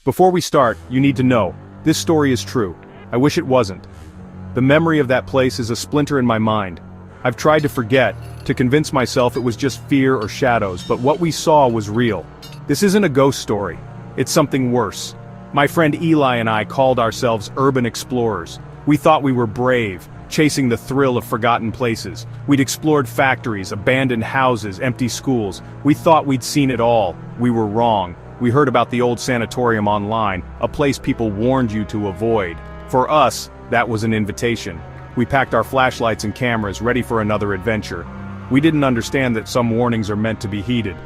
Before we start, you need to know, this story is true. I wish it wasn't. The memory of that place is a splinter in my mind. I've tried to forget, to convince myself it was just fear or shadows, but what we saw was real. This isn't a ghost story. It's something worse. My friend Eli and I called ourselves urban explorers. We thought we were brave, chasing the thrill of forgotten places. We'd explored factories, abandoned houses, empty schools. We thought we'd seen it all. We were wrong. We heard about the old sanatorium online, a place people warned you to avoid. For us, that was an invitation. We packed our flashlights and cameras, ready for another adventure. We didn't understand that some warnings are meant to be heeded.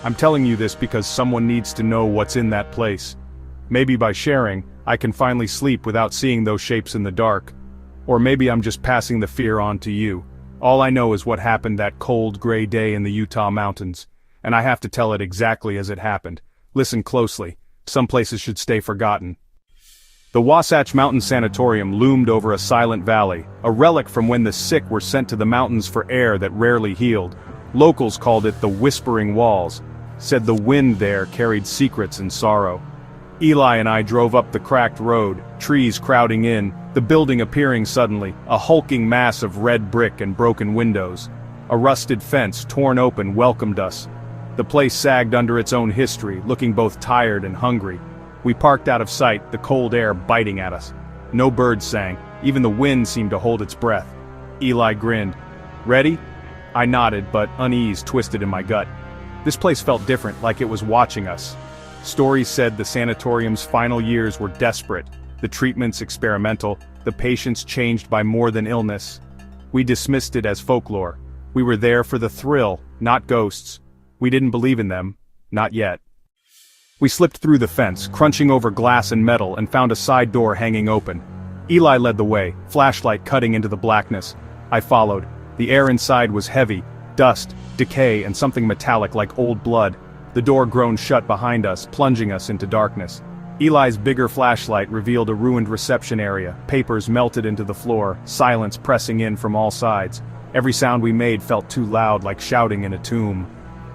I'm telling you this because someone needs to know what's in that place. Maybe by sharing, I can finally sleep without seeing those shapes in the dark. Or maybe I'm just passing the fear on to you. All I know is what happened that cold, gray day in the Utah mountains. And I have to tell it exactly as it happened. Listen closely. Some places should stay forgotten. The Wasatch Mountain Sanatorium loomed over a silent valley, a relic from when the sick were sent to the mountains for air that rarely healed. Locals called it the Whispering Walls, said the wind there carried secrets and sorrow. Eli and I drove up the cracked road, trees crowding in, the building appearing suddenly, a hulking mass of red brick and broken windows. A rusted fence, torn open, welcomed us. The place sagged under its own history, looking both tired and hungry. We parked out of sight, the cold air biting at us. No birds sang, even the wind seemed to hold its breath. Eli grinned. Ready? I nodded, but unease twisted in my gut. This place felt different, like it was watching us. Stories said the sanatorium's final years were desperate, the treatments experimental, the patients changed by more than illness. We dismissed it as folklore. We were there for the thrill, not ghosts. We didn't believe in them, not yet. We slipped through the fence, crunching over glass and metal, and found a side door hanging open. Eli led the way, flashlight cutting into the blackness. I followed. The air inside was heavy, dust, decay, and something metallic like old blood. The door groaned shut behind us, plunging us into darkness. Eli's bigger flashlight revealed a ruined reception area, papers melted into the floor, silence pressing in from all sides. Every sound we made felt too loud, like shouting in a tomb.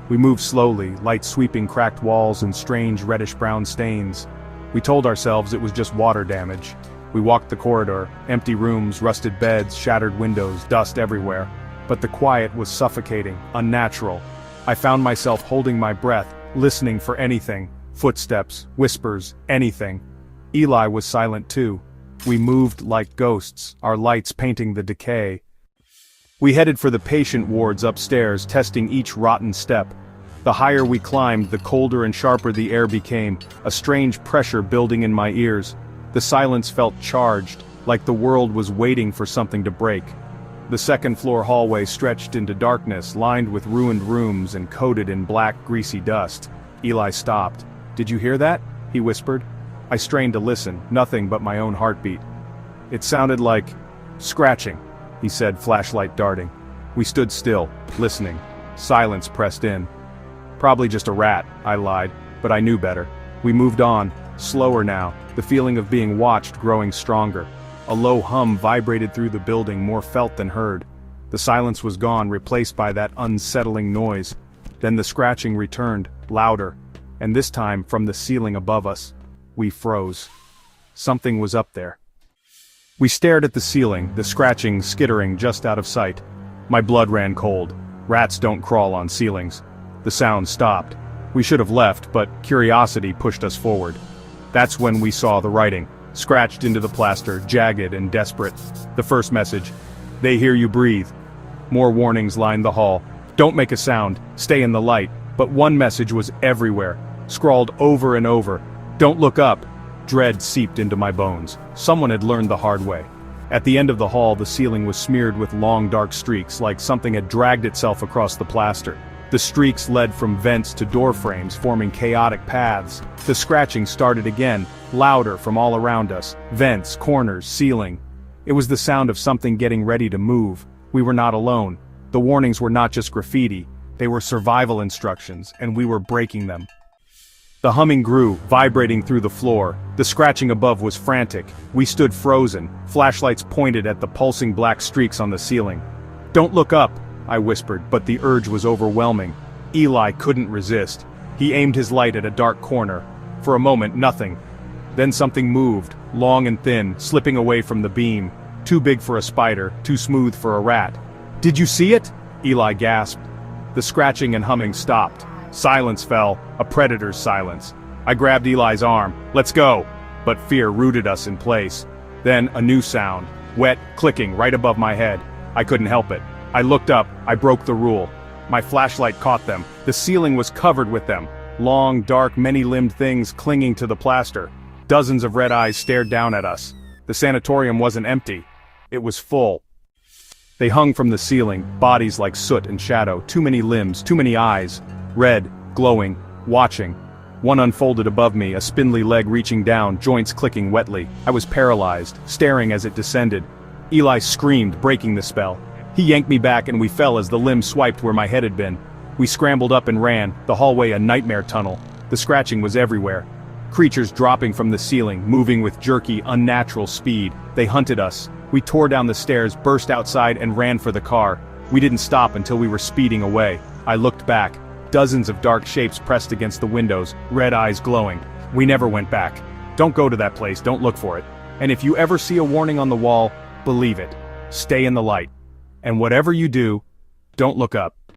We moved slowly, light sweeping cracked walls and strange reddish-brown stains. We told ourselves it was just water damage. We walked the corridor, empty rooms, rusted beds, shattered windows, dust everywhere. But the quiet was suffocating, unnatural. I found myself holding my breath, listening for anything. Footsteps, whispers, anything. Eli was silent too. We moved like ghosts, our lights painting the decay. We headed for the patient wards upstairs, testing each rotten step. The higher we climbed, the colder and sharper the air became, a strange pressure building in my ears. The silence felt charged, like the world was waiting for something to break. The second-floor hallway stretched into darkness, lined with ruined rooms and coated in black, greasy dust. Eli stopped. "Did you hear that?" he whispered. I strained to listen, nothing but my own heartbeat. "It sounded like scratching," he said, flashlight darting. We stood still, listening. Silence pressed in. "Probably just a rat," I lied, but I knew better. We moved on, slower now, the feeling of being watched growing stronger. A low hum vibrated through the building, more felt than heard. The silence was gone, replaced by that unsettling noise. Then the scratching returned, louder, and this time from the ceiling above us. We froze. Something was up there. We stared at the ceiling, the scratching skittering just out of sight. My blood ran cold. Rats don't crawl on ceilings. The sound stopped. We should have left, but curiosity pushed us forward. That's when we saw the writing, scratched into the plaster, jagged and desperate. The first message: "They hear you breathe." More warnings lined the hall. "Don't make a sound, stay in the light." But one message was everywhere, scrawled over and over. "Don't look up." Dread seeped into my bones. Someone had learned the hard way. At the end of the hall, the ceiling was smeared with long dark streaks, like something had dragged itself across the plaster. The streaks led from vents to door frames, forming chaotic paths. The scratching started again, louder from all around us. Vents, corners, ceiling. It was the sound of something getting ready to move. We were not alone. The warnings were not just graffiti. They were survival instructions, and we were breaking them. The humming grew, vibrating through the floor. The scratching above was frantic. We stood frozen, flashlights pointed at the pulsing black streaks on the ceiling. "Don't look up," I whispered, but the urge was overwhelming. Eli couldn't resist. He aimed his light at a dark corner. For a moment, nothing. Then something moved, long and thin, slipping away from the beam. Too big for a spider, too smooth for a rat. "Did you see it?" Eli gasped. The scratching and humming stopped. Silence fell, a predator's silence. I grabbed Eli's arm. "Let's go!" But fear rooted us in place. Then a new sound, wet, clicking right above my head. I couldn't help it. I looked up, I broke the rule. My flashlight caught them. The ceiling was covered with them. Long, dark, many-limbed things clinging to the plaster. Dozens of red eyes stared down at us. The sanatorium wasn't empty. It was full. They hung from the ceiling, bodies like soot and shadow, too many limbs, too many eyes. Red, glowing, watching. One unfolded above me, a spindly leg reaching down, joints clicking wetly. I was paralyzed, staring as it descended. Eli screamed, breaking the spell. He yanked me back and we fell as the limb swiped where my head had been. We scrambled up and ran, the hallway a nightmare tunnel. The scratching was everywhere. Creatures dropping from the ceiling, moving with jerky, unnatural speed. They hunted us. We tore down the stairs, burst outside and ran for the car. We didn't stop until we were speeding away. I looked back. Dozens of dark shapes pressed against the windows, red eyes glowing. We never went back. Don't go to that place, don't look for it. And if you ever see a warning on the wall, believe it. Stay in the light. And whatever you do, don't look up.